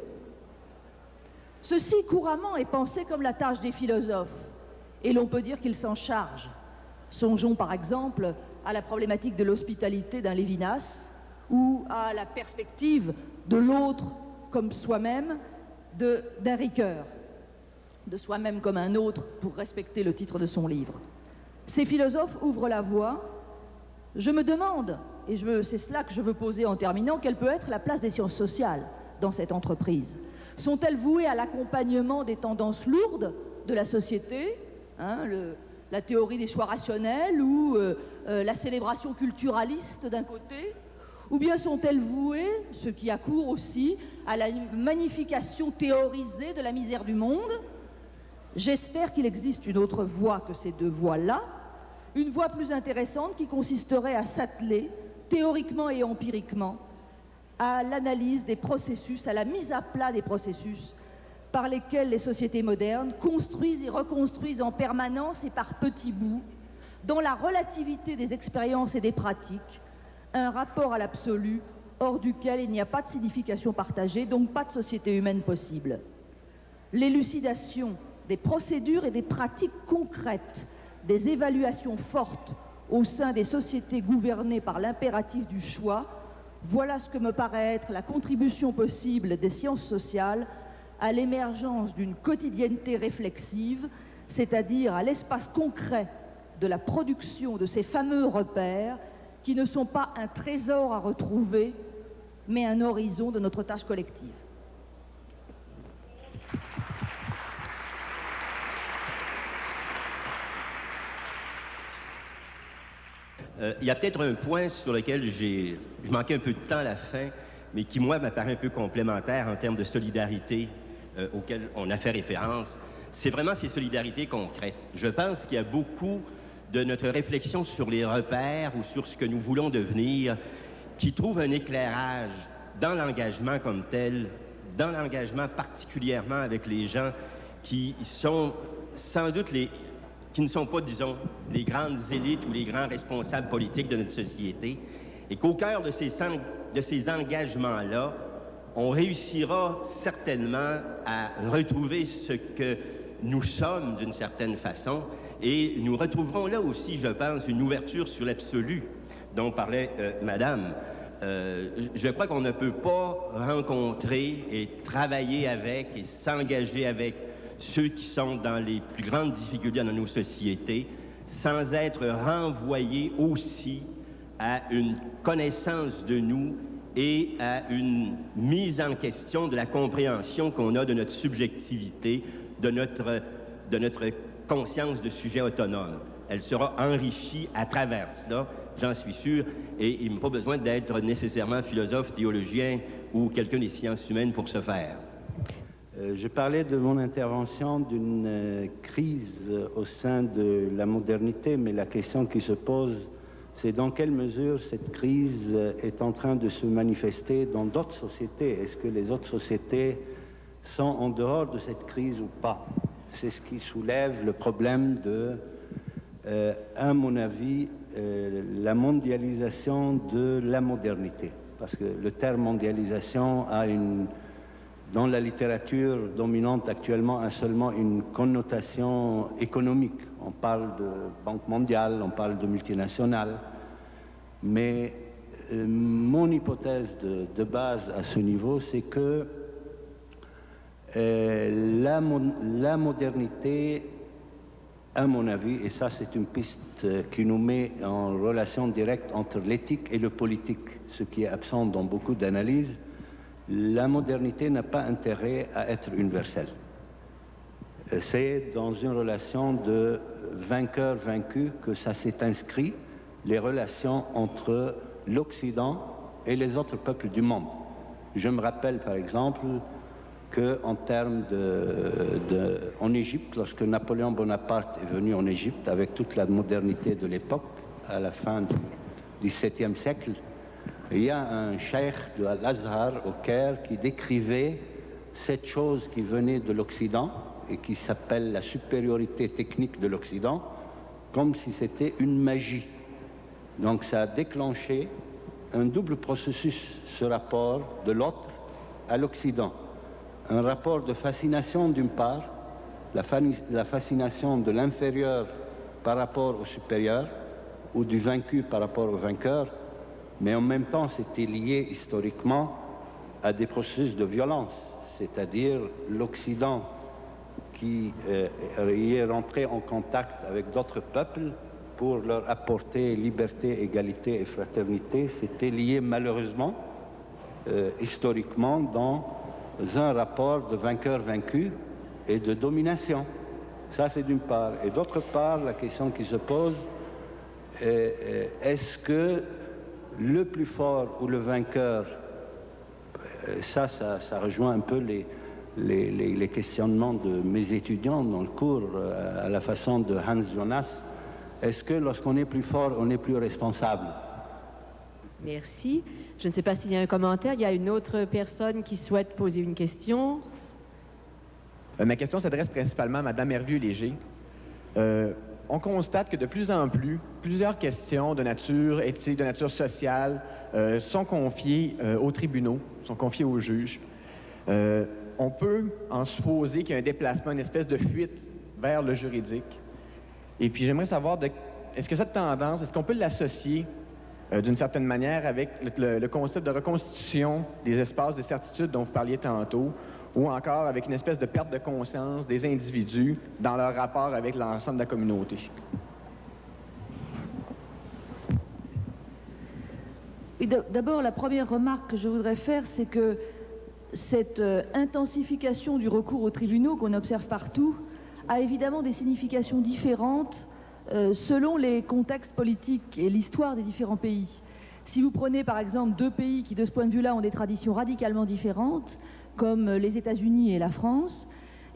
Ceci couramment est pensé comme la tâche des philosophes, et l'on peut dire qu'ils s'en chargent. Songeons par exemple à la problématique de l'hospitalité d'un Lévinas, ou à la perspective de l'autre comme soi-même d'un Ricoeur, de soi-même comme un autre, pour respecter le titre de son livre. Ces philosophes ouvrent la voie. Je me demande, et c'est cela que je veux poser en terminant, quelle peut être la place des sciences sociales dans cette entreprise? Sont-elles vouées à l'accompagnement des tendances lourdes de la société, la théorie des choix rationnels ou la célébration culturaliste d'un côté, ou bien sont-elles vouées, ce qui accourt aussi, à la magnification théorisée de la misère du monde? J'espère qu'il existe une autre voie que ces deux voies-là, une voie plus intéressante qui consisterait à s'atteler, théoriquement et empiriquement, à l'analyse des processus, à la mise à plat des processus par lesquels les sociétés modernes construisent et reconstruisent en permanence et par petits bouts, dans la relativité des expériences et des pratiques, un rapport à l'absolu hors duquel il n'y a pas de signification partagée, donc pas de société humaine possible. L'élucidation des procédures et des pratiques concrètes, des évaluations fortes au sein des sociétés gouvernées par l'impératif du choix, voilà ce que me paraît être la contribution possible des sciences sociales à l'émergence d'une quotidienneté réflexive, c'est-à-dire à l'espace concret de la production de ces fameux repères qui ne sont pas un trésor à retrouver, mais un horizon de notre tâche collective. Il y a peut-être un point sur lequel je manquais un peu de temps à la fin, mais qui, moi, m'apparaît un peu complémentaire en termes de solidarité auquel on a fait référence. C'est vraiment ces solidarités concrètes. Je pense qu'il y a beaucoup de notre réflexion sur les repères ou sur ce que nous voulons devenir qui trouve un éclairage dans l'engagement comme tel, dans l'engagement particulièrement avec les gens qui sont sans doute qui ne sont pas, disons, les grandes élites ou les grands responsables politiques de notre société, et qu'au cœur de ces engagements-là, on réussira certainement à retrouver ce que nous sommes d'une certaine façon, et nous retrouverons là aussi, je pense, une ouverture sur l'absolu dont parlait Madame. Je crois qu'on ne peut pas rencontrer et travailler avec et s'engager avec ceux qui sont dans les plus grandes difficultés dans nos sociétés, sans être renvoyés aussi à une connaissance de nous et à une mise en question de la compréhension qu'on a de notre subjectivité, de notre conscience de sujet autonome. Elle sera enrichie à travers cela, j'en suis sûr, et il n'y a pas besoin d'être nécessairement philosophe, théologien ou quelqu'un des sciences humaines pour ce faire. Je parlais de mon intervention d'une crise au sein de la modernité, mais la question qui se pose, c'est dans quelle mesure cette crise est en train de se manifester dans d'autres sociétés. Est-ce que les autres sociétés sont en dehors de cette crise ou pas? C'est ce qui soulève le problème de, à mon avis, la mondialisation de la modernité. Parce que le terme mondialisation a dans la littérature dominante actuellement a seulement une connotation économique. On parle de banque mondiale, on parle de multinationales, mais mon hypothèse de base à ce niveau, c'est que la modernité, à mon avis, et ça c'est une piste qui nous met en relation directe entre l'éthique et le politique, ce qui est absent dans beaucoup d'analyses, la modernité n'a pas intérêt à être universelle. C'est dans une relation de vainqueur-vaincu que ça s'est inscrit, les relations entre l'Occident et les autres peuples du monde. Je me rappelle par exemple qu'en termes en Égypte, lorsque Napoléon Bonaparte est venu en Égypte avec toute la modernité de l'époque, à la fin du XVIIe siècle, il y a un cheikh de Al-Azhar au Caire qui décrivait cette chose qui venait de l'Occident et qui s'appelle la supériorité technique de l'Occident comme si c'était une magie. Donc ça a déclenché un double processus, ce rapport de l'autre à l'Occident. Un rapport de fascination d'une part, la fascination de l'inférieur par rapport au supérieur ou du vaincu par rapport au vainqueur, mais en même temps c'était lié historiquement à des processus de violence, c'est-à-dire l'Occident qui est rentré en contact avec d'autres peuples pour leur apporter liberté, égalité et fraternité, c'était lié malheureusement historiquement dans un rapport de vainqueur-vaincu et de domination. Ça c'est d'une part. Et d'autre part, la question qui se pose, est-ce que le plus fort ou le vainqueur, ça rejoint un peu les questionnements de mes étudiants dans le cours, à la façon de Hans Jonas, est-ce que lorsqu'on est plus fort, on est plus responsable? Merci. Je ne sais pas s'il y a un commentaire. Il y a une autre personne qui souhaite poser une question. Ma question s'adresse principalement à Mme Hervieux-Léger. on constate que de plus en plus, plusieurs questions de nature éthique, de nature sociale, sont confiées aux tribunaux, sont confiées aux juges. On peut en supposer qu'il y a un déplacement, une espèce de fuite vers le juridique. Et puis j'aimerais savoir, est-ce que cette tendance, est-ce qu'on peut l'associer d'une certaine manière avec le concept de reconstitution des espaces de certitude dont vous parliez tantôt, ou encore avec une espèce de perte de conscience des individus dans leur rapport avec l'ensemble de la communauté? D'abord, la première remarque que je voudrais faire, c'est que cette intensification du recours aux tribunaux qu'on observe partout a évidemment des significations différentes selon les contextes politiques et l'histoire des différents pays. Si vous prenez par exemple deux pays qui, de ce point de vue-là, ont des traditions radicalement différentes, comme les États-Unis et la France,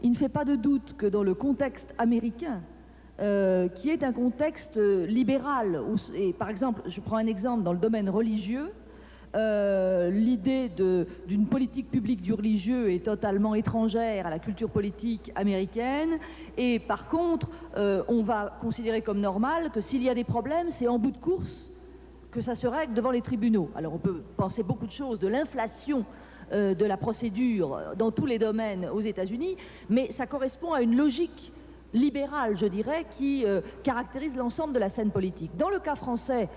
il ne fait pas de doute que dans le contexte américain, qui est un contexte libéral, et par exemple, je prends un exemple dans le domaine religieux, l'idée d'une politique publique du religieux est totalement étrangère à la culture politique américaine, et par contre, on va considérer comme normal que s'il y a des problèmes, c'est en bout de course que ça se règle devant les tribunaux. Alors on peut penser beaucoup de choses, de l'inflation de la procédure dans tous les domaines aux États-Unis, mais ça correspond à une logique libérale, je dirais, qui caractérise l'ensemble de la scène politique. Dans le cas français,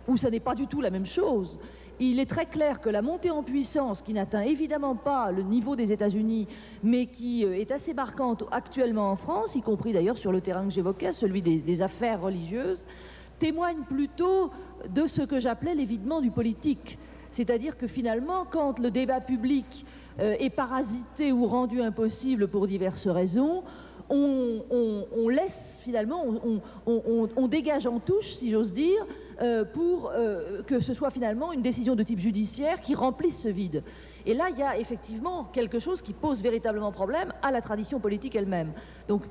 où ce n'est pas du tout la même chose, il est très clair que la montée en puissance, qui n'atteint évidemment pas le niveau des États-Unis, mais qui est assez marquante actuellement en France, y compris d'ailleurs sur le terrain que j'évoquais, celui des affaires religieuses, témoigne plutôt de ce que j'appelais l'évidement du politique. C'est-à-dire que finalement, quand le débat public est parasité ou rendu impossible pour diverses raisons, on laisse finalement, on dégage en touche, si j'ose dire, pour que ce soit finalement une décision de type judiciaire qui remplisse ce vide. Et là, il y a effectivement quelque chose qui pose véritablement problème à la tradition politique elle-même. Donc,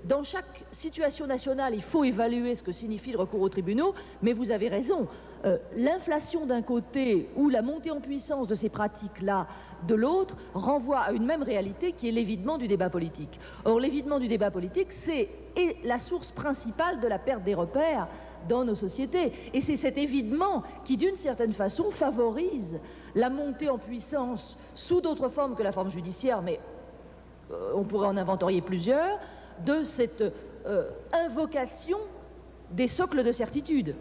dans chaque situation nationale, il faut évaluer ce que signifie le recours aux tribunaux, mais vous avez raison. L'inflation d'un côté ou la montée en puissance de ces pratiques-là de l'autre renvoie à une même réalité qui est l'évidement du débat politique. Or, l'évidement du débat politique, c'est la source principale de la perte des repères dans nos sociétés. Et c'est cet évidement qui, d'une certaine façon, favorise la montée en puissance sous d'autres formes que la forme judiciaire, mais on pourrait en inventorier plusieurs, de cette invocation des socles de certitude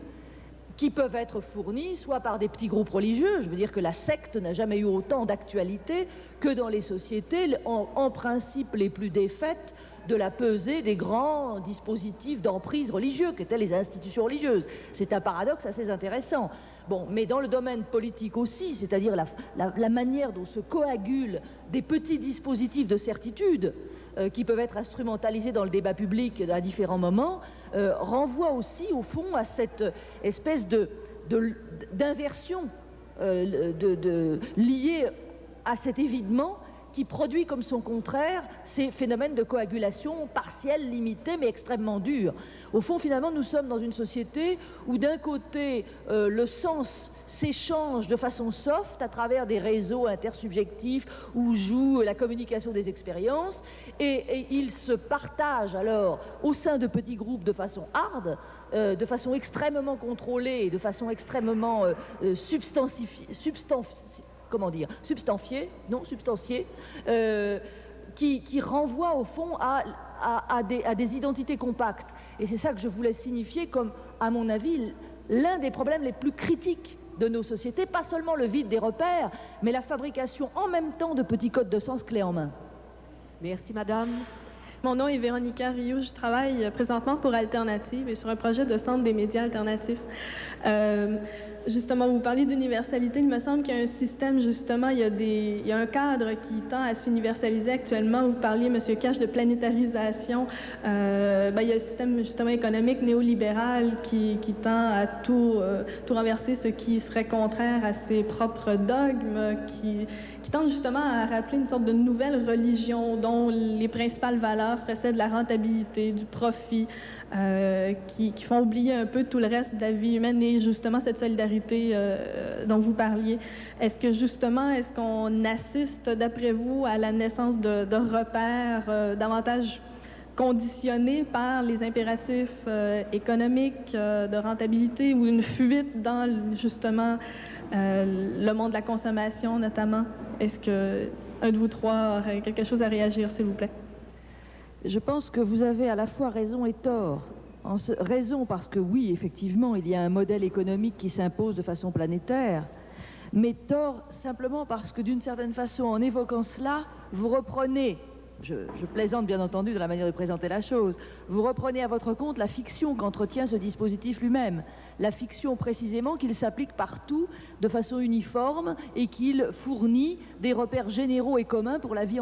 qui peuvent être fournis soit par des petits groupes religieux, je veux dire que la secte n'a jamais eu autant d'actualité que dans les sociétés, en principe les plus défaites de la pesée des grands dispositifs d'emprise religieux qu'étaient les institutions religieuses. C'est un paradoxe assez intéressant. Bon, mais dans le domaine politique aussi, c'est-à-dire la manière dont se coagulent des petits dispositifs de certitude qui peuvent être instrumentalisés dans le débat public à différents moments, renvoie aussi, au fond, à cette espèce d'inversion liée à cet évidement qui produit comme son contraire ces phénomènes de coagulation partielle, limitée, mais extrêmement dure. Au fond, finalement, nous sommes dans une société où, d'un côté, le sens s'échange de façon soft à travers des réseaux intersubjectifs où joue la communication des expériences, et ils se partagent alors au sein de petits groupes de façon hard, de façon extrêmement contrôlée et de façon extrêmement substantiée, qui renvoie au fond à des identités compactes. Et c'est ça que je voulais signifier comme, à mon avis, l'un des problèmes les plus critiques de nos sociétés, pas seulement le vide des repères, mais la fabrication en même temps de petits codes de sens clés en main. Merci, madame. Mon nom est Véronica Rioux, je travaille présentement pour Alternative et sur un projet de centre des médias alternatifs. Justement, vous parlez d'universalité, il me semble qu'il y a un système, justement, il y a un cadre qui tend à s'universaliser actuellement. Vous parliez, M. Cash, de planétarisation. Il y a le système, justement, économique néolibéral qui tend à tout renverser, ce qui serait contraire à ses propres dogmes, qui tente justement à rappeler une sorte de nouvelle religion dont les principales valeurs seraient celles de la rentabilité, du profit, qui font oublier un peu tout le reste de la vie humaine et justement cette solidarité dont vous parliez. Est-ce qu'on assiste, d'après vous, à la naissance de repères davantage conditionné par les impératifs économiques, de rentabilité ou une fuite dans justement le monde de la consommation notamment? Est-ce que un de vous trois aurait quelque chose à réagir, s'il vous plaît? Je pense que vous avez à la fois raison et tort. Raison parce que oui, effectivement, il y a un modèle économique qui s'impose de façon planétaire, mais tort simplement parce que d'une certaine façon, en évoquant cela, vous reprenez, je plaisante bien entendu de la manière de présenter la chose, vous reprenez à votre compte la fiction qu'entretient ce dispositif lui-même. La fiction précisément qu'il s'applique partout de façon uniforme et qu'il fournit des repères généraux et communs pour la vie,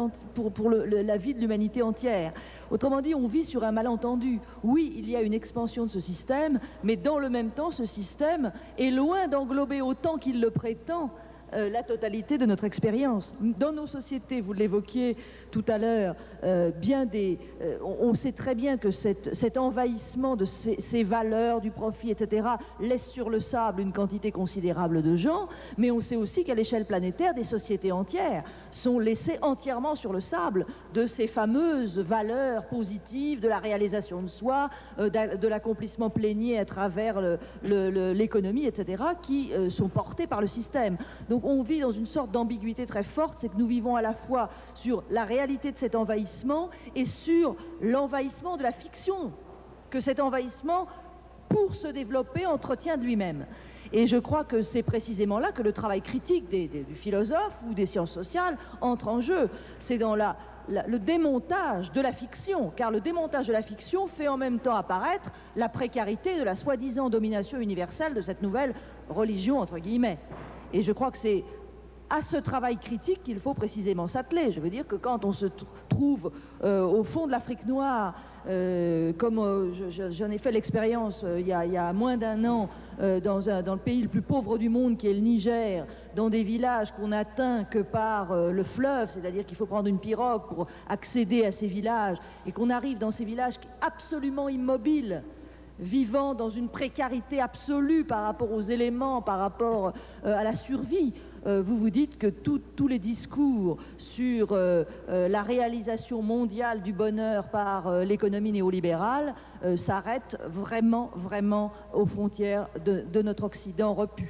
la vie de l'humanité entière. Autrement dit, on vit sur un malentendu. Oui, il y a une expansion de ce système, mais dans le même temps, ce système est loin d'englober autant qu'il le prétend la totalité de notre expérience. Dans nos sociétés, vous l'évoquiez tout à l'heure, on sait très bien que cet envahissement de ces valeurs, du profit, etc., laisse sur le sable une quantité considérable de gens, mais on sait aussi qu'à l'échelle planétaire, des sociétés entières sont laissées entièrement sur le sable de ces fameuses valeurs positives, de la réalisation de soi, de l'accomplissement plénier à travers l'économie, etc., qui sont portées par le système. Donc on vit dans une sorte d'ambiguïté très forte, c'est que nous vivons à la fois sur la réalité de cet envahissement et sur l'envahissement de la fiction, que cet envahissement, pour se développer, entretient de lui-même. Et je crois que c'est précisément là que le travail critique du philosophe ou des sciences sociales entre en jeu. C'est dans le démontage de la fiction, car le démontage de la fiction fait en même temps apparaître la précarité de la soi-disant domination universelle de cette nouvelle religion, entre guillemets. Et je crois que c'est à ce travail critique qu'il faut précisément s'atteler. Je veux dire que quand on se trouve au fond de l'Afrique noire, comme j'en ai fait l'expérience il y a moins d'un an, dans le pays le plus pauvre du monde, qui est le Niger, dans des villages qu'on n'atteint que par le fleuve, c'est-à-dire qu'il faut prendre une pirogue pour accéder à ces villages, et qu'on arrive dans ces villages absolument immobiles, vivant dans une précarité absolue par rapport aux éléments, par rapport à la survie, vous vous dites que tous les discours sur la réalisation mondiale du bonheur par l'économie néolibérale s'arrêtent vraiment, vraiment aux frontières de notre Occident repu.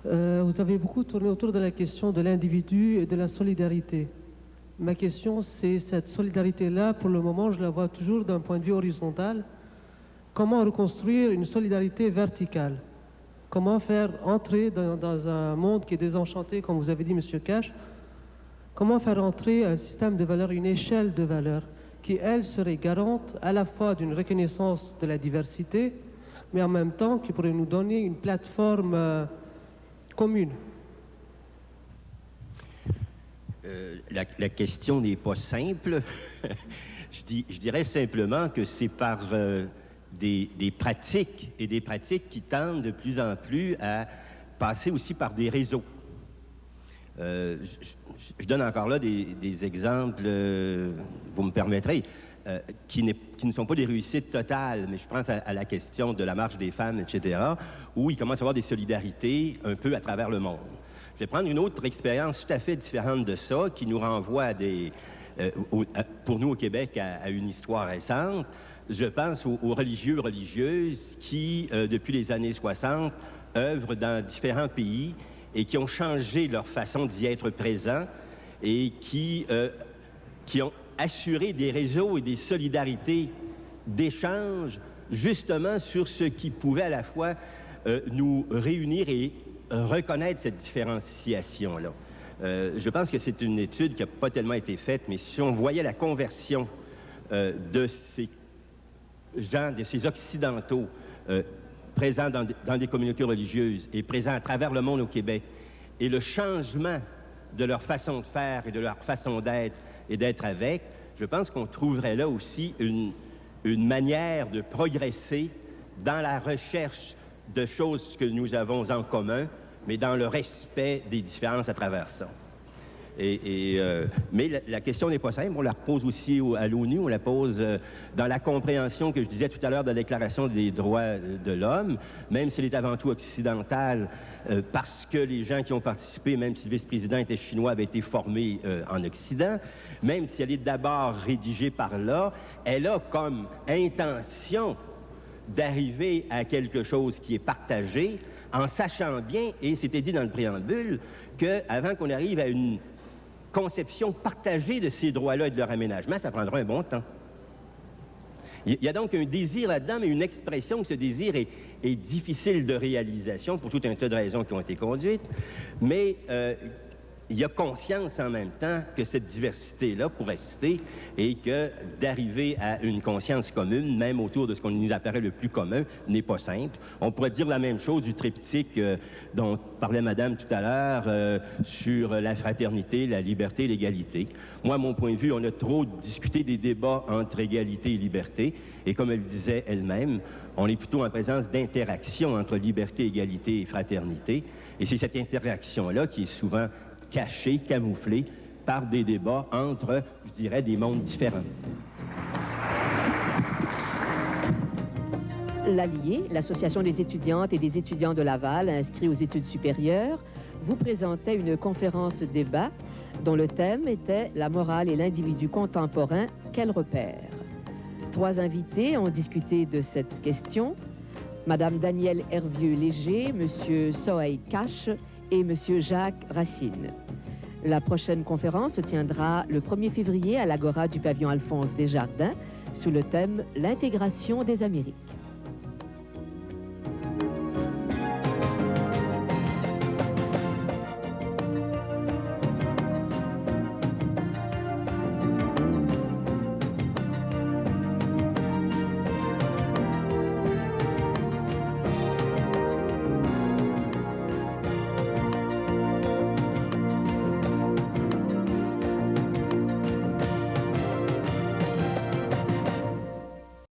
Vous avez beaucoup tourné autour de la question de l'individu et de la solidarité. Ma question, c'est cette solidarité-là, pour le moment, je la vois toujours d'un point de vue horizontal. Comment reconstruire une solidarité verticale? Comment faire entrer dans un monde qui est désenchanté, comme vous avez dit, M. Cash, comment faire entrer un système de valeurs, une échelle de valeurs, qui, elle, serait garante à la fois d'une reconnaissance de la diversité, mais en même temps qui pourrait nous donner une plateforme commune? La question n'est pas simple. je dirais simplement que c'est par des pratiques et des pratiques qui tendent de plus en plus à passer aussi par des réseaux. Je donne encore là des exemples, vous me permettrez, qui ne sont pas des réussites totales, mais je pense à la question de la marche des femmes, etc., où il commence à y avoir des solidarités un peu à travers le monde. Je vais prendre une autre expérience tout à fait différente de ça, qui nous renvoie pour nous au Québec à une histoire récente. Je pense aux religieux, religieuses qui, depuis les années 60, œuvrent dans différents pays et qui ont changé leur façon d'y être présents et qui ont assuré des réseaux et des solidarités d'échange, justement sur ce qui pouvait à la fois nous réunir et reconnaître cette différenciation-là. Je pense que c'est une étude qui n'a pas tellement été faite, mais si on voyait la conversion de ces gens, de ces Occidentaux présents dans des communautés religieuses et présents à travers le monde au Québec, et le changement de leur façon de faire et de leur façon d'être et d'être avec, je pense qu'on trouverait là aussi une manière de progresser dans la recherche de choses que nous avons en commun, mais dans le respect des différences à travers ça. Mais la question n'est pas simple. On la pose aussi à l'ONU, on la pose dans la compréhension que je disais tout à l'heure de la Déclaration des droits de l'homme, même si elle est avant tout occidentale, parce que les gens qui ont participé, même si le vice-président était chinois, avaient été formés en Occident, même si elle est d'abord rédigée par là, elle a comme intention d'arriver à quelque chose qui est partagé, en sachant bien, et c'était dit dans le préambule, qu'avant qu'on arrive à une conception partagée de ces droits-là et de leur aménagement, ça prendra un bon temps. Il y a donc un désir là-dedans, mais une expression que ce désir est difficile de réalisation pour tout un tas de raisons qui ont été conduites, mais il y a conscience en même temps que cette diversité-là pour rester et que d'arriver à une conscience commune, même autour de ce qu'on nous apparaît le plus commun, n'est pas simple. On pourrait dire la même chose du triptyque dont parlait Madame tout à l'heure sur la fraternité, la liberté, l'égalité. Moi, à mon point de vue, on a trop discuté des débats entre égalité et liberté, et comme elle disait elle-même, on est plutôt en présence d'interaction entre liberté, égalité et fraternité, et c'est cette interaction-là qui est souvent cachée, camouflée par des débats entre, je dirais, des mondes différents. L'Allier, l'Association des étudiantes et des étudiants de Laval inscrits aux études supérieures, vous présentait une conférence-débat dont le thème était « La morale et l'individu contemporain, quel repère ?» 3 invités ont discuté de cette question, Madame Danielle Hervieux-Léger, Monsieur Sohaï Cash et Monsieur Jacques Racine. La prochaine conférence se tiendra le 1er février à l'Agora du pavillon Alphonse Desjardins sous le thème « L'intégration des Amériques ».